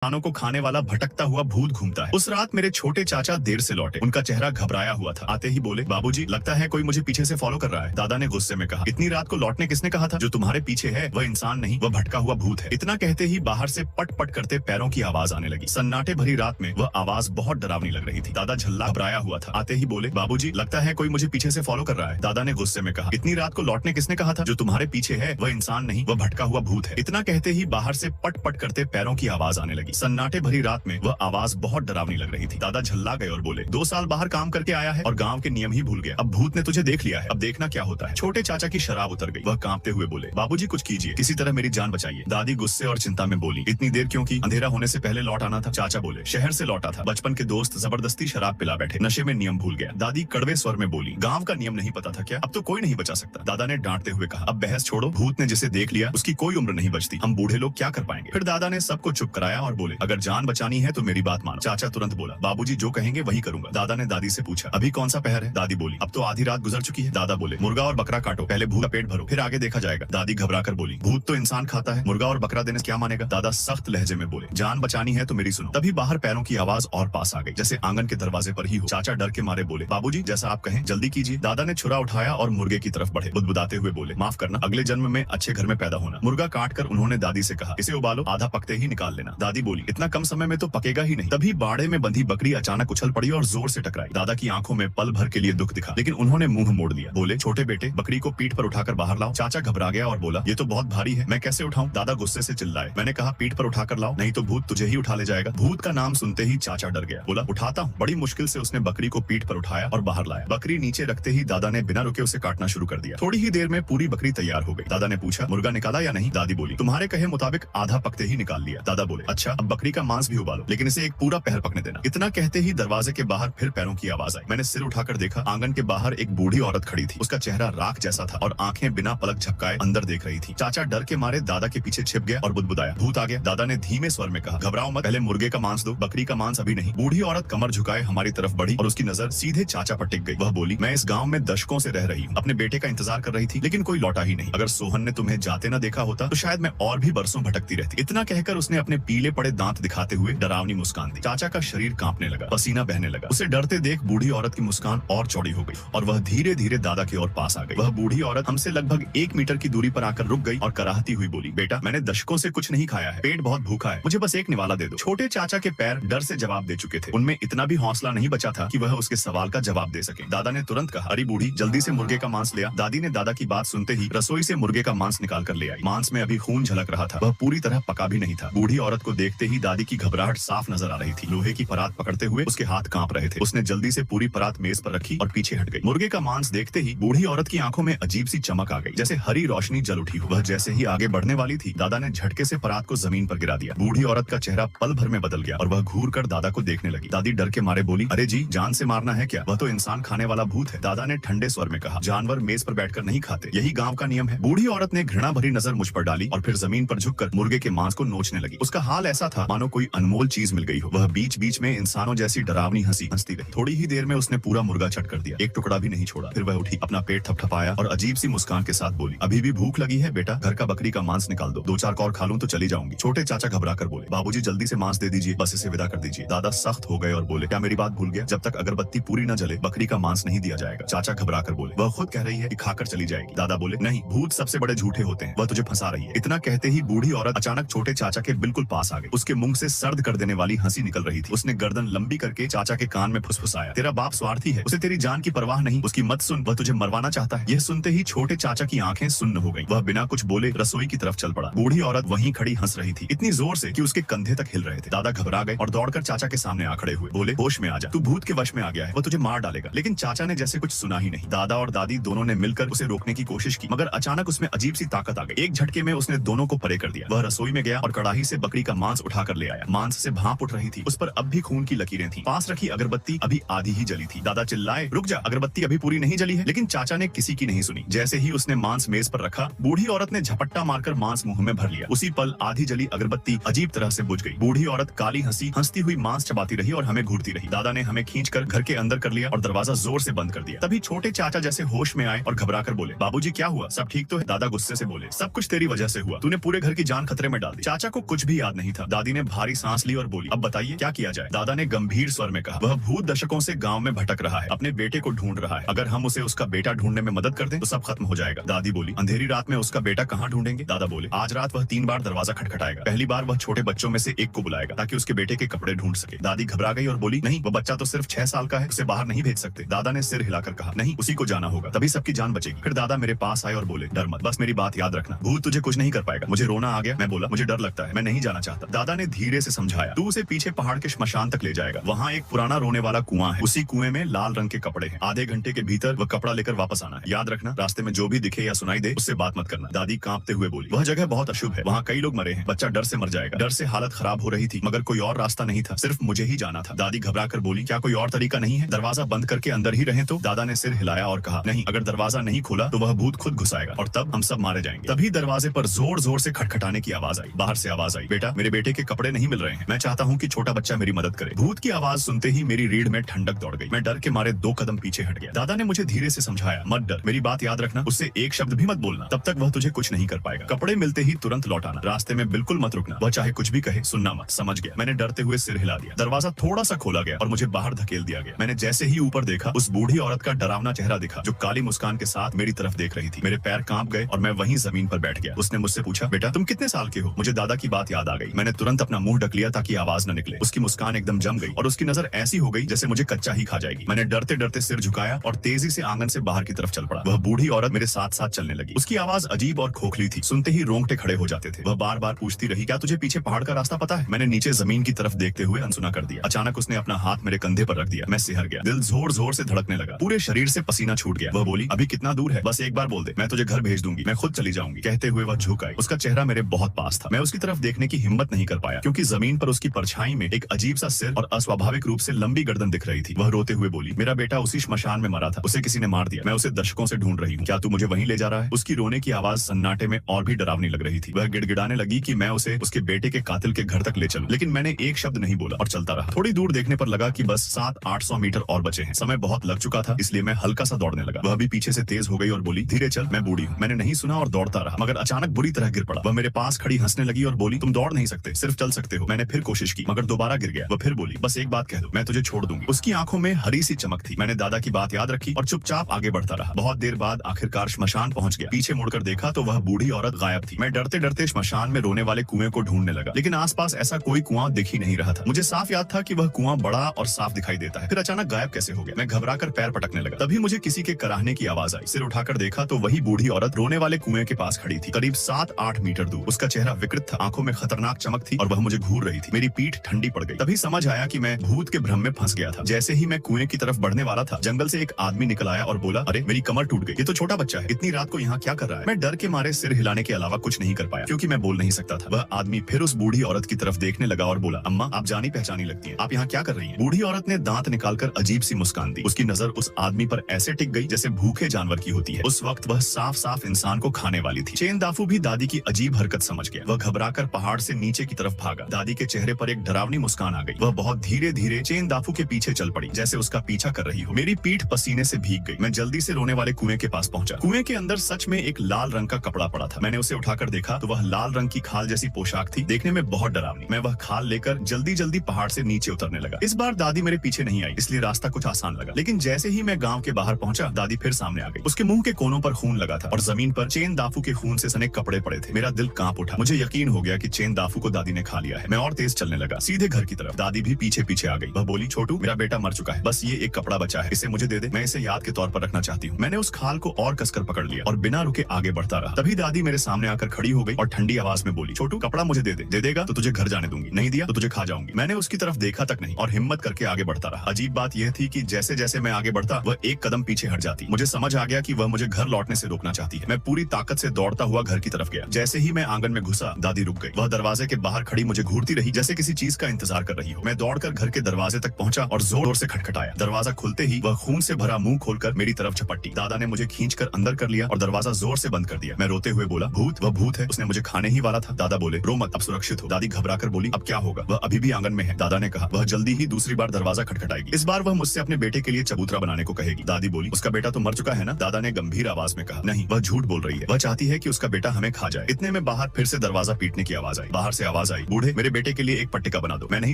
इंसानों को खाने वाला भटकता हुआ भूत घूमता है। उस रात मेरे छोटे चाचा देर से लौटे। उनका चेहरा घबराया हुआ था। आते ही बोले, बाबूजी लगता है कोई मुझे पीछे से फॉलो कर रहा है। दादा ने गुस्से में कहा, इतनी रात को लौटने किसने कहा था? जो तुम्हारे पीछे है वह इंसान नहीं, वह भटका हुआ भूत है। इतना कहते ही बाहर से पट पट करते पैरों की आवाज आने लगी। सन्नाटे भरी रात में वह आवाज बहुत डरावनी लग रही थी। दादा झल्ला घबराया हुआ था। आते ही बोले, बाबूजी लगता है कोई मुझे पीछे से फॉलो कर रहा है। दादा ने गुस्से में कहा, इतनी रात को लौटने किसने कहा था? जो तुम्हारे पीछे है वह इंसान नहीं, वह भटका हुआ भूत है। इतना कहते ही बाहर से पट पट करते पैरों की आवाज आने लगी। सन्नाटे भरी रात में वह आवाज बहुत डरावनी लग रही थी। दादा झल्ला गए और बोले, 2 साल बाहर काम करके आया है और गांव के नियम ही भूल गया। अब भूत ने तुझे देख लिया है, अब देखना क्या होता है। छोटे चाचा की शराब उतर गई। वह कांपते हुए बोले, बाबूजी कुछ कीजिए, किसी तरह मेरी जान बचाइए। दादी गुस्से और चिंता में बोली, इतनी देर क्यों की? अंधेरा होने से पहले लौट आना था। चाचा बोले, शहर से लौटा था, बचपन के दोस्त जबरदस्ती शराब पिला बैठे, नशे में नियम भूल गया। दादी कड़वे स्वर में बोली, गांव का नियम नहीं पता था क्या? अब तो कोई नहीं बचा सकता। दादा ने डांटते हुए कहा, अब बहस छोड़ो, भूत ने जिसे देख लिया उसकी कोई उम्र नहीं बचती, हम बूढ़े लोग क्या कर पाएंगे? फिर दादा ने सबको चुप कराया और बोले, अगर जान बचानी है तो मेरी बात मानो। चाचा तुरंत बोला, बाबूजी जो कहेंगे वही करूंगा। दादा ने दादी से पूछा, अभी कौन सा पहर है? दादी बोली, अब तो आधी रात गुजर चुकी है। दादा बोले, मुर्गा और बकरा काटो, पहले भूत का पेट भरो, फिर आगे देखा जाएगा। दादी घबरा कर बोली, भूत तो इंसान खाता है, मुर्गा और बकरा देने से क्या मानेगा? दादा सख्त लहजे में बोले, जान बचानी है तो मेरी सुनो। तभी बाहर पैरों की आवाज और पास आ गई, जैसे आंगन के दरवाजे पर ही हो। चाचा डर के मारे बोले, बाबूजी जैसा आप कहें, जल्दी कीजिए। दादा ने छुरा उठाया और मुर्गे की तरफ बढ़े। बुदबुदाते हुए बोले, माफ करना, अगले जन्म में अच्छे घर में पैदा होना। मुर्गा काट कर उन्होंने दादी से कहा, इसे उबालो, आधा पकते ही निकाल लेना। दादी बोली, इतना कम समय में तो पकेगा ही नहीं। तभी बाड़े में बंधी बकरी अचानक उछल पड़ी और जोर से टकराई। दादा की आंखों में पल भर के लिए दुख दिखा, लेकिन उन्होंने मुंह मोड़ लिया। बोले, छोटे बेटे बकरी को पीठ पर उठाकर बाहर लाओ। चाचा घबरा गया और बोला, ये तो बहुत भारी है, मैं कैसे उठाऊं? दादा गुस्से से चिल्लाए, मैंने कहा पीठ पर उठाकर लाओ, नहीं तो भूत तुझे ही उठा ले जाएगा। भूत का नाम सुनते ही चाचा डर गया। बोला, उठाता हूँ। बड़ी मुश्किल से उसने बकरी को पीठ पर उठाया और बाहर लाया। बकरी नीचे रखते ही दादा ने बिना रुके उसे काटना शुरू कर दिया। थोड़ी ही देर में पूरी बकरी तैयार हो गई। दादा ने पूछा, मुर्गा निकाला या नहीं? दादी बोली, तुम्हारे कहे मुताबिक आधा पकते ही निकाल लिया। दादा बोले, अच्छा अब बकरी का मांस भी उबालो, लेकिन इसे एक पूरा पहर पकने देना। इतना कहते ही दरवाजे के बाहर फिर पैरों की आवाज आई। मैंने सिर उठाकर देखा, आंगन के बाहर एक बूढ़ी औरत खड़ी थी। उसका चेहरा राख जैसा था और आंखें बिना पलक झपकाए अंदर देख रही थी। चाचा डर के मारे दादा के पीछे छिप गया और बुदबुदाया, भूत आ गया। दादा ने धीमे स्वर में कहा, घबराओ मत, पहले मुर्गे का मांस दो, बकरी का मांस अभी नहीं। बूढ़ी औरत कमर झुकाए हमारी तरफ बढ़ी और उसकी नजर सीधे चाचा पर टिक गई। वह बोली, मैं इस गांव में दशकों से रह रही हूँ, अपने बेटे का इंतजार कर रही थी, लेकिन कोई लौटा ही नहीं। अगर सोहन ने तुम्हें जाते न देखा होता तो शायद मैं और भी बरसों भटकती रहती। इतना कहकर उसने अपने पीले पड़े दांत दिखाते हुए डरावनी मुस्कान दी। चाचा का शरीर कांपने लगा, पसीना बहने लगा। उसे डरते देख बूढ़ी औरत की मुस्कान और चौड़ी हो गई और वह धीरे धीरे दादा की ओर पास आ गई। वह बूढ़ी औरत हमसे लगभग 1 मीटर की दूरी पर आकर रुक गई और कराहती हुई बोली, बेटा मैंने दशकों से कुछ नहीं खाया है, पेट बहुत भूखा है, मुझे बस एक निवाला दे दो। छोटे चाचा के पैर डर से जवाब दे चुके थे। उनमें इतना भी हौसला नहीं बचा था कि वह उसके सवाल का जवाब दे सके। दादा ने तुरंत कहा, अरे बूढ़ी जल्दी से मुर्गे का मांस ले आ। दादी ने दादा की बात सुनते ही रसोई से मुर्गे का मांस निकाल कर ले आई। मांस में अभी खून झलक रहा था, वह पूरी तरह पका भी नहीं था। बूढ़ी औरत को देखते ही दादी की घबराहट साफ नजर आ रही थी। लोहे की परात पकड़ते हुए उसके हाथ कांप रहे थे। उसने जल्दी से पूरी परात मेज पर रखी और पीछे हट गई। मुर्गे का मांस देखते ही बूढ़ी औरत की आंखों में अजीब सी चमक आ गई, जैसे हरी रोशनी जल उठी हो। वह जैसे ही आगे बढ़ने वाली थी, दादा ने झटके से परात को जमीन पर गिरा दिया। बूढ़ी औरत का चेहरा पल भर में बदल गया और वह घूर कर दादा को देखने लगी। दादी डर के मारे बोली, अरे जी जान से मारना है क्या? वह तो इंसान खाने वाला भूत है। दादा ने ठंडे स्वर में कहा, जानवर मेज पर बैठकर नहीं खाते, यही गांव का नियम है। बूढ़ी औरत ने घृणा भरी नजर मुझ पर डाली और फिर जमीन पर झुककर मुर्गे के मांस को नोचने लगी। उसका हाल ऐसा था मानो कोई अनमोल चीज मिल गई हो। वह बीच बीच में इंसानों जैसी डरावनी हंसी हंसती रही। थोड़ी ही देर में उसने पूरा मुर्गा चट कर दिया, एक टुकड़ा भी नहीं छोड़ा। फिर वह उठी, अपना पेट थपथपाया और अजीब सी मुस्कान के साथ बोली, अभी भी भूख लगी है बेटा? घर का बकरी का मांस निकाल दो, 2-4 और खा लूं तो चली जाऊंगी। छोटे चाचा घबरा कर बोले, बाबूजी जल्दी से मांस दे दीजिए, बस इसे विदा कर दीजिए। दादा सख्त हो गए और बोले, क्या मेरी बात भूल गया? जब तक अगरबत्ती पूरी न जले बकरी का मांस नहीं दिया जाएगा। चाचा घबरा कर बोले, वह खुद कह रही है कि खाकर चली जाएगी। दादा बोले, नहीं, भूत सबसे बड़े झूठे होते हैं, वह तुझे फंसा रही है। इतना कहते ही बूढ़ी औरत अचानक छोटे चाचा के बिल्कुल पास आ गई। उसके मुंह से सर्द कर देने वाली हंसी निकल रही थी। उसने गर्दन लंबी करके चाचा के कान में फुसफुसाया, तेरा बाप स्वार्थी है, उसे तेरी जान की परवाह नहीं, उसकी मत सुन, वह तुझे मरवाना चाहता है। यह सुनते ही छोटे चाचा की आंखें सुन्न हो गईं। वह बिना कुछ बोले रसोई की तरफ चल पड़ा। बूढ़ी औरत वहीं खड़ी हंस रही थी, इतनी जोर से कि उसके कंधे तक हिल रहे थे। दादा घबरा गए और दौड़कर चाचा के सामने आ खड़े हुए। बोले, होश में आ जा, तू भूत के वश में आ गया है, वो तुझे मार डालेगा। लेकिन चाचा ने जैसे कुछ सुना ही नहीं। दादा और दादी दोनों ने मिलकर उसे रोकने की कोशिश की, मगर अचानक उसमें अजीब सी ताकत आ गई। एक झटके में उसने दोनों को परे कर दिया। वह रसोई में गया और कड़ाही से बकरी का मांस उठाकर ले आया। मांस से भाप उठ रही थी, उस पर अब भी खून की लकीरें थी। पास रखी अगरबत्ती अभी आधी ही जली थी। दादा चिल्लाए, रुक जा, अगरबत्ती अभी पूरी नहीं जली है। लेकिन चाचा ने किसी की नहीं सुनी। जैसे ही उसने मांस मेज पर रखा, बूढ़ी औरत ने झपट्टा मारकर मांस मुंह में भर लिया। उसी पल आधी जली अगरबत्ती अजीब तरह से बुझ गई। बूढ़ी औरत काली हंसती हुई मांस चबाती रही और हमें घूरती रही। दादा ने हमें खींचकर घर के अंदर कर लिया और दरवाजा जोर से बंद कर दिया। तभी छोटे चाचा जैसे होश में आए और घबरा कर बोले, बाबूजी क्या हुआ? सब ठीक तो है? दादा गुस्से से बोले, सब कुछ तेरी वजह से हुआ, तूने पूरे घर की जान खतरे में डाल दी। चाचा को कुछ भी याद नहीं था, दादी ने भारी सांस ली और बोली, अब बताइए क्या किया जाए। दादा ने गंभीर स्वर में कहा, वह भूत दशकों से गांव में भटक रहा है, अपने बेटे को ढूंढ रहा है। अगर हम उसे उसका बेटा ढूंढने में मदद कर दें तो सब खत्म हो जाएगा। दादी बोली, अंधेरी रात में उसका बेटा कहाँ ढूंढेंगे। दादा बोले, आज रात वह 3 बार दरवाजा खटखटाएगा। पहली बार वह छोटे बच्चों में से एक को बुलाएगा ताकि उसके बेटे के कपड़े ढूंढ सके। दादी घबरा गई और बोली, नहीं, वो बच्चा तो सिर्फ 6 साल का है, उसे बाहर नहीं भेज सकते। दादा ने सिर हिलाकर कहा, नहीं, उसी को जाना होगा, तभी सबकी जान बचेगी। फिर दादा मेरे पास आए और बोले, डर मत, बस मेरी बात याद रखना, भूत तुझे कुछ नहीं कर पाएगा। मुझे रोना आ गया। मैं बोला, मुझे डर लगता है, मैं नहीं जाना चाहता। दादा ने धीरे से समझाया, तू उसे पीछे पहाड़ के श्मशान तक ले जाएगा, वहाँ एक पुराना रोने वाला कुआं है, उसी कुएं में लाल रंग के कपड़े हैं। आधे घंटे के भीतर वह कपड़ा लेकर वापस आना है। याद रखना, रास्ते में जो भी दिखे या सुनाई दे उससे बात मत करना। दादी कांपते हुए बोली, वह जगह बहुत अशुभ है, वहाँ कई लोग मरे हैं, बच्चा डर से मर जाएगा। डर से हालत खराब हो रही थी, मगर कोई और रास्ता नहीं था, सिर्फ मुझे ही जाना था। दादी घबरा कर बोली, क्या कोई और तरीका नहीं है, दरवाजा बंद करके अंदर ही रहें तो। दादा ने सिर हिलाया और कहा, नहीं, अगर दरवाजा नहीं खोला तो वह भूत खुद घुस आएगा और तब हम सब मारे जाएंगे। तभी दरवाजे पर जोर जोर से खटखटाने की आवाज आई। बाहर से आवाज आई, बेटा, मेरे बेटे के कपड़े नहीं मिल रहे हैं, मैं चाहता हूँ कि छोटा बच्चा मेरी मदद करे। भूत की आवाज सुनते ही मेरी रीढ़ में ठंडक दौड़ गई। मैं डर के मारे 2 कदम पीछे हट गया। दादा ने मुझे धीरे से समझाया, मत डर, मेरी बात याद रखना, उससे एक शब्द भी मत बोलना, तब तक वह तुझे कुछ नहीं कर पाएगा। कपड़े मिलते ही तुरंत लौट आना, रास्ते में बिल्कुल मत रुकना, वह चाहे कुछ भी कहे सुनना मत। समझ गया। मैंने डरते हुए सिर हिला दिया। दरवाजा थोड़ा सा खोला गया और मुझे बाहर धकेल दिया गया। मैंने जैसे ही ऊपर देखा, उस बूढ़ी औरत का डरावना चेहरा दिखा जो काली मुस्कान के साथ मेरी तरफ देख रही थी। मेरे पैर कांप गए और मैं वहीं जमीन पर बैठ गया। उसने मुझसे पूछा, बेटा, तुम कितने साल के हो। मुझे दादा की बात याद आ गई। मैंने तुरंत अपना मुंह ढक लिया ताकि आवाज न निकले। उसकी मुस्कान एकदम जम गई और उसकी नजर ऐसी हो गई जैसे मुझे कच्चा ही खा जाएगी। मैंने डरते डरते सिर झुकाया और तेजी से आंगन से बाहर की तरफ चल पड़ा। वह बूढ़ी औरत मेरे साथ साथ चलने लगी। उसकी आवाज अजीब और खोखली थी, सुनते ही रोंगटे खड़े हो जाते थे। वह बार बार पूछती रही, क्या तुझे पीछे पहाड़ का रास्ता पता है। मैंने नीचे जमीन की तरफ देखते हुए अनसुना कर दिया। अचानक उसने अपना हाथ मेरे कंधे पर रख दिया। मैं सिहर गया, दिल जोर जोर से धड़कने लगा, पूरे शरीर से पसीना छूट गया। वह बोली, अभी कितना दूर है, बस एक बार बोल दे, मैं तुझे घर भेज दूंगी, मैं खुद चली जाऊंगी। कहते हुए वह झुक आई। उसका चेहरा मेरे बहुत पास था। मैं उसकी तरफ देखने की हिम्मत नहीं कर पाया क्योंकि जमीन पर उसकी परछाई में एक अजीब सा सिर और अस्वाभाविक रूप से लंबी गर्दन दिख रही थी। वह रोते हुए बोली, मेरा बेटा उसी श्मशान में मरा था, उसे किसी ने मार दिया, मैं उसे दशकों से ढूंढ रही हूँ, क्या तू मुझे वहीं ले जा रहा है। उसकी रोने की आवाज सन्नाटे में और भी डरावनी लग रही थी। वह गिड़गिड़ाने लगी कि मैं उसे उसके बेटे के कातिल के घर तक ले चलूं, लेकिन मैंने एक शब्द नहीं बोला और चलता रहा। थोड़ी दूर देखने पर लगा कि बस 700-800 मीटर और बचे हैं। समय बहुत लग चुका था, इसलिए मैं हल्का सा दौड़ने लगा। वह भी पीछे से तेज हो गई और बोली, धीरे चल, मैं बूढ़ी हूँ। मैंने नहीं सुना और दौड़ता रहा, मगर अचानक बुरी तरह गिर पड़ा। वह मेरे पास खड़ी हंसने लगी और बोली, तुम दौड़ नहीं सकते, सिर्फ चल सकते हो। मैंने फिर कोशिश की मगर दोबारा गिर गया। वह फिर बोली, बस एक बात कह दो, मैं तुझे छोड़ दूंगी। उसकी आंखों में हरी सी चमक थी। मैंने दादा की बात याद रखी और चुपचाप आगे बढ़ता रहा। बहुत देर बाद आखिरकार श्मशान पहुंच गया। पीछे मुड़कर देखा तो वह बूढ़ी औरत गायब थी। मैं डरते डरते श्मशान में रोने वाले कुएं को ढूंढने लगा, लेकिन आसपास ऐसा कोई कुआं दिख ही नहीं रहा था। मुझे साफ याद था कि वह कुआं बड़ा और साफ दिखाई देता है, फिर अचानक गायब कैसे हो गया। मैं घबराकर पैर पटकने लगा। तभी मुझे किसी के कराहने की आवाज आई। सिर उठाकर देखा तो वही बूढ़ी औरत रोने वाले कुएं के पास खड़ी थी, करीब 7-8 मीटर दूर। उसका चेहरा विकृत था, आंखों में खतरनाक चमक थी और वह मुझे घूर रही थी। मेरी पीठ ठंडी पड़ गई। तभी समझ आया कि मैं भूत के भ्रम में फंस गया था। जैसे ही मैं कुएं की तरफ बढ़ने वाला था, जंगल से एक आदमी निकल आया और बोला, अरे मेरी कमर टूट गई, ये तो छोटा बच्चा है, इतनी रात को यहाँ क्या कर रहा है। मैं डर के मारे सिर हिलाने के अलावा कुछ नहीं कर पाया क्योंकि मैं बोल नहीं सकता था। वह आदमी फिर उस बूढ़ी औरत की तरफ देखने लगा और बोला, अम्मा, आप जानी पहचानी लगती हैं, आप यहाँ क्या कर रही हैं। बूढ़ी औरत ने दांत निकालकर अजीब सी मुस्कान दी। उसकी नजर उस आदमी पर ऐसे टिक गई जैसे भूखे जानवर की होती है। उस वक्त वह साफ साफ इंसान को खाने वाली थी। चेन दाफू भी दादी की अजीब हरकत समझ गया। वह घबराकर पहाड़ से नीचे की तरफ भागा। दादी के चेहरे पर एक डरावनी मुस्कान आ गई। वह बहुत धीरे धीरे चेन दाफू के पीछे चल पड़ी, जैसे उसका पीछा कर रही हो। मेरी पीठ पसीने से भीग गई। मैं जल्दी से रोने वाले कुएं के पास पहुंचा। कुएं के अंदर सच में एक लाल रंग का कपड़ा पड़ा था। मैंने उसे उठाकर देखा तो वह लाल रंग की खाल जैसी पोशाक थी, देखने में बहुत डरावनी। मैं वह खाल लेकर जल्दी जल्दी पहाड़ से नीचे उतरने लगा। इस बार दादी मेरे पीछे नहीं आई, इसलिए रास्ता कुछ आसान लगा। लेकिन जैसे ही मैं गांव के बाहर पहुंचा, दादी फिर सामने आ गई। उसके मुंह के कोनों पर खून लगा था और जमीन पर चेन दाफू के खून से सने कपड़े पड़े थे। मेरा दिल कांप उठा। मुझे यकीन हो गया कि चेन दाफू को दादी ने खा लिया है। मैं और तेज चलने लगा, सीधे घर की तरफ। दादी भी पीछे पीछे आ गई। वह बोली, छोटू, मेरा बेटा मर चुका है, बस ये एक कपड़ा बचा है, इसे मुझे दे दे, मैं इसे याद के तौर पर रखना चाहती हूँ। मैंने उस खाल को और कसकर पकड़ लिया और बिना रुके आगे बढ़ता रहा। तभी दादी मेरे सामने आकर खड़ी हो गई और ठंडी आवाज में बोली, छोटू, कपड़ा मुझे दे दे, दे देगा तो तुझे घर जाने दूंगी, नहीं दिया तो तुझे खा जाऊंगी। मैंने उसकी तरफ देखा तक नहीं और हिम्मत करके आगे बढ़ता रहा। अजीब बात यह थी कि जैसे जैसे मैं आगे बढ़ता, वह एक कदम पीछे हट जाती। मुझे समझ आ गया कि वह मुझे घर लौटने से रोकना चाहती है। मैं पूरी ताकत से दौड़ता हुआ घर की तरफ गया। जैसे ही मैं आंगन में घुसा, दादी रुक गई। वह दरवाजे के बाहर खड़ी मुझे घूरती रही जैसे किसी चीज का इंतजार कर रही हो। मैं दौड़कर घर के दरवाजे तक पहुंचा और जोर से खटखटाया। दरवाजा खुलते ही वह खून से भरा मुंह खोलकर मेरी तरफ झपट्टी। दादा ने मुझे खींचकर अंदर कर लिया और दरवाजा जोर से बंद कर दिया। मैं रोते हुए बोला, भूत, वह भूत है, उसने मुझे खाने ही वाला था। दादा बोले, रो मत, अब सुरक्षित हो। दादी घबराकर बोली, अब क्या होगा। वह अभी भी आंगन में है। दादा ने कहा, वह जल्दी ही दूसरी बार दरवाजा खटखटाएगी। इस बार वह मुझसे अपने बेटे के लिए चबूतरा बनाने को कहेगी। दादी बोली, उसका बेटा तो मर चुका है ना। दादा ने गंभीर आवाज में कहा, नहीं, वह झूठ बोल रही है, वह चाहती है कि उसका बेटा हमें खा जाए। इतने में बाहर फिर से दरवाजा पीटने की आवाज आई। बाहर से आवाज आवाज आई, बूढ़े मेरे बेटे के लिए एक पट्टिका बना दो, मैं नहीं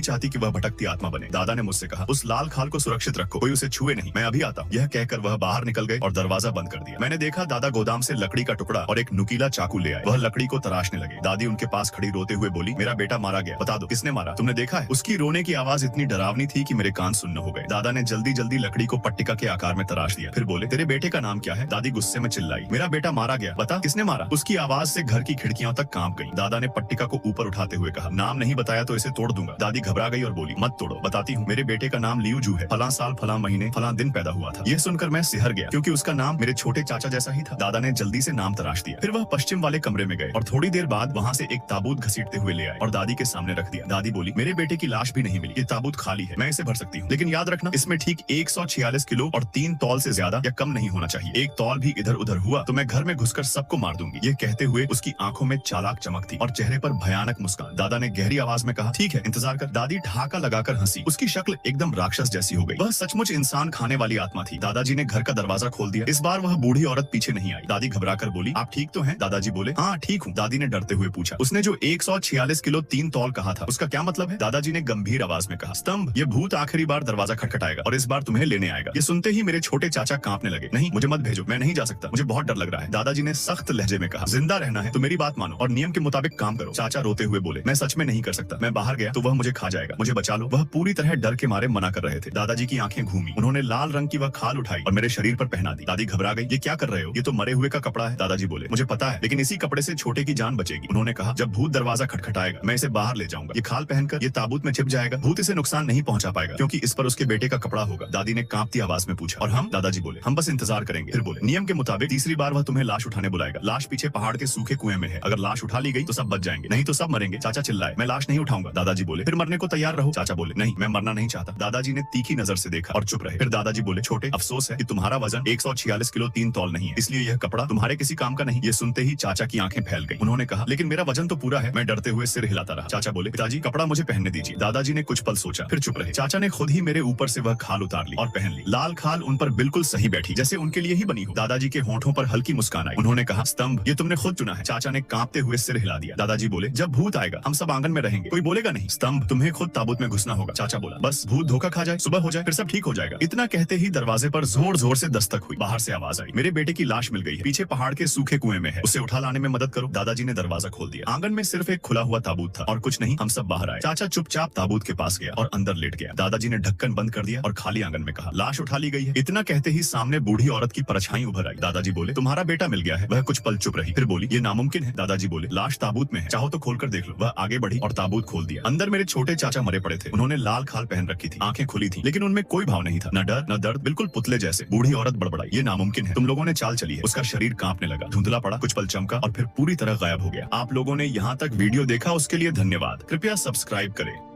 चाहती कि वह भटकती आत्मा बने। दादा ने मुझसे कहा, उस लाल खाल को सुरक्षित रखो, कोई उसे छुए नहीं, मैं अभी आता हूँ। यह कहकर वह बाहर निकल गए और दरवाजा बंद कर दिया। मैंने देखा दादा गोदाम से लकड़ी का टुकड़ा और एक नुकीला चाकू ले आए। वह लकड़ी को तराशने लगे। दादी उनके पास खड़ी रोते हुए बोली, मेरा बेटा मारा गया, बता दो किसने मारा, तुमने देखा है? उसकी रोने की आवाज इतनी डरावनी थी कि मेरे कान सुन्न हो गए। दादा ने जल्दी जल्दी लकड़ी को पट्टिका के आकार में तराश दिया, फिर बोले, तेरे बेटे का नाम क्या है? दादी गुस्से में चिल्लाई, मेरा बेटा मारा गया, बता किसने मारा? उसकी आवाज से घर की खिड़कियां तक कांप गई। दादा ने पट्टिका को ऊपर उठाते हुए कहा, नाम नहीं बताया तो इसे तोड़ दूंगा। दादी घबरा गई और बोली, मत तोड़ो, बताती हूँ, मेरे बेटे का नाम लियू जू है, फलां साल फलां महीने फलां दिन पैदा हुआ था। यह सुनकर मैं सिहर गया क्योंकि उसका नाम मेरे छोटे चाचा जैसा ही था। दादा ने जल्दी से नाम तराश दिया, फिर वह पश्चिम वाले कमरे में गए और थोड़ी देर बाद वहाँ से एक ताबूत घसीटते हुए ले आए और दादी के सामने रख दिया। दादी बोली, मेरे बेटे की लाश भी नहीं मिली, ये ताबूत खाली है, मैं इसे भर सकती हूँ, लेकिन याद रखना इसमें ठीक 146 किलो और 3 तौल से ज्यादा या कम नहीं होना चाहिए। एक तौल भी इधर उधर हुआ तो मैं घर में घुसकर सबको मार दूंगी। ये कहते हुए उसकी आंखों में चालाक चमक थी और चेहरे पर भयानक मुस्कान। दादा ने गहरी आवाज में कहा, ठीक है, इंतजार कर। दादी ढाका लगाकर हंसी, उसकी शक्ल एकदम राक्षस जैसी हो गई। वह सचमुच इंसान खाने वाली आत्मा थी। दादाजी ने घर का दरवाजा खोल दिया। इस बार वह बूढ़ी औरत पीछे नहीं आई। दादी घबराकर बोली, आप ठीक तो हैं? दादाजी बोले, हाँ ठीक हूँ। दादी ने डरते हुए पूछा, उसने जो 146 किलो 3 तौल कहा था उसका क्या मतलब है? दादाजी ने गंभीर आवाज में कहा, स्तंभ, ये भूत आखिरी बार दरवाजा खटखटाएगा और इस बार तुम्हें लेने आएगा। ये सुनते ही मेरे छोटे चाचा कांपने लगे। नहीं, मुझे मत भेजो, मैं नहीं जा सकता, मुझे बहुत डर लग रहा है। दादाजी ने सख्त लहजे में कहा, जिंदा रहना है तो मेरी बात मानो और नियम के मुताबिक काम करो। चाचा रोते हुए बोले, मैं सच में नहीं कर सकता, मैं बाहर गया तो वह मुझे खा जाएगा, मुझे बचा लो। वह पूरी तरह डर के मारे मना कर रहे थे। दादाजी की आंखें घूमी, उन्होंने लाल रंग की वह खाल उठाई और मेरे शरीर पर पहना दी। दादी घबरा गई, ये क्या कर रहे हो? ये तो मरे हुए का कपड़ा है। दादाजी बोले, मुझे पता है, लेकिन इसी कपड़े से छोटे की जान बचेगी। उन्होंने कहा, जब भूत दरवाजा खटखटाएगा मैं इसे बाहर ले जाऊंगा, ये खाल पहनकर ये ताबूत में छिप जाएगा, भूत इसे नुकसान नहीं पहुंचा पाएगा क्योंकि इस पर उसके बेटे का कपड़ा होगा। दादी ने कांपती आवाज में पूछा, और हम? दादाजी बोले, हम बस इंतजार करेंगे। फिर बोले, नियम के मुताबिक तीसरी बार वह तुम्हें लाश उठाने बुलाएगा। लाश पीछे पहाड़ के सूखे कुएं में है, अगर लाश उठा ली गई तो सब बच जाएंगे, नहीं तो सब मरेंगे। चाचा चिल्लाए, मैं लाश नहीं उठाऊंगा। दादाजी बोले, फिर मरने को तैयार रहो। चाचा बोले, नहीं, मैं मरना नहीं चाहता। दादाजी ने तीखी नजर से देखा और चुप रहे। फिर दादाजी बोले, छोटे, अफसोस है कि तुम्हारा वजन 146 किलो 3 तौल नहीं है, इसलिए यह कपड़ा तुम्हारे किसी काम का नहीं। ये सुनते ही चाचा की आंखें फैल गई। उन्होंने कहा, लेकिन मेरा वजन तो पूरा है। मैं डरते हुए सिर हिलाता रहा। चाचा बोले, पिताजी कपड़ा मुझे पहनने दीजिए। दादाजी ने कुछ पल सोचा, फिर चुप रहे। चाचा ने खुद ही मेरे ऊपर से वह खाल उतार ली और पहन ली। लाल खाल उन पर बिल्कुल सही बैठी, जैसे उनके लिए ही बनी हो। दादाजी के होंठों पर हल्की मुस्कान आई। उन्होंने कहा, स्तंभ, ये तुमने खुद चुना है। चाचा ने कांपते हुए सिर हिला दिया। दादाजी बोले, जब भूत आएगा हम सब आंगन में रहेंगे, कोई बोलेगा नहीं। स्तंभ, तुम्हें खुद ताबूत में घुसना होगा। चाचा बोला, बस भूत धोखा खा जाए, सुबह हो जाए, फिर सब ठीक हो जाएगा। इतना कहते ही दरवाजे पर जोर जोर से दस्तक हुई। बाहर से आवाज आई, मेरे बेटे की लाश मिल गई है, पीछे पहाड़ के सूखे कुएं में है, उसे उठा लाने में मदद करो। दादाजी ने दरवाजा खोल दिया। आंगन में सिर्फ एक खुला हुआ ताबूत था और कुछ नहीं। हम सब बाहर आए। चाचा चुपचाप ताबूत के पास गया और अंदर लेट गया। दादाजी ने ढक्कन बंद कर दिया और खाली आंगन में कहा, लाश उठा ली गई है। इतना कहते ही सामने बूढ़ी औरत की परछाई उभर आई। दादाजी बोले, तुम्हारा बेटा मिल गया है। वह कुछ पल चुप रही, फिर बोली, ये नामुमकिन है। दादाजी बोले, लाश ताबूत में है, चाहो तो खोल कर देख लो। वह आगे बढ़ी और ताबूत खोल दिया। अंदर मेरे छोटे चाचा मरे पड़े थे। उन्होंने लाल खाल पहन रखी थी, आंखें खुली थी, लेकिन उनमें कोई भाव नहीं था, न डर न दर्द, बिल्कुल पुतले जैसे। बूढ़ी औरत बड़बड़ाई, ये नामुमकिन है, तुम लोगों ने चाल चली है। उसका शरीर कांपने लगा, धुंधला पड़ा, कुछ पल चमका और फिर पूरी तरह गायब हो गया। आप लोगों ने यहाँ तक वीडियो देखा उसके लिए धन्यवाद। कृपया सब्सक्राइब करें।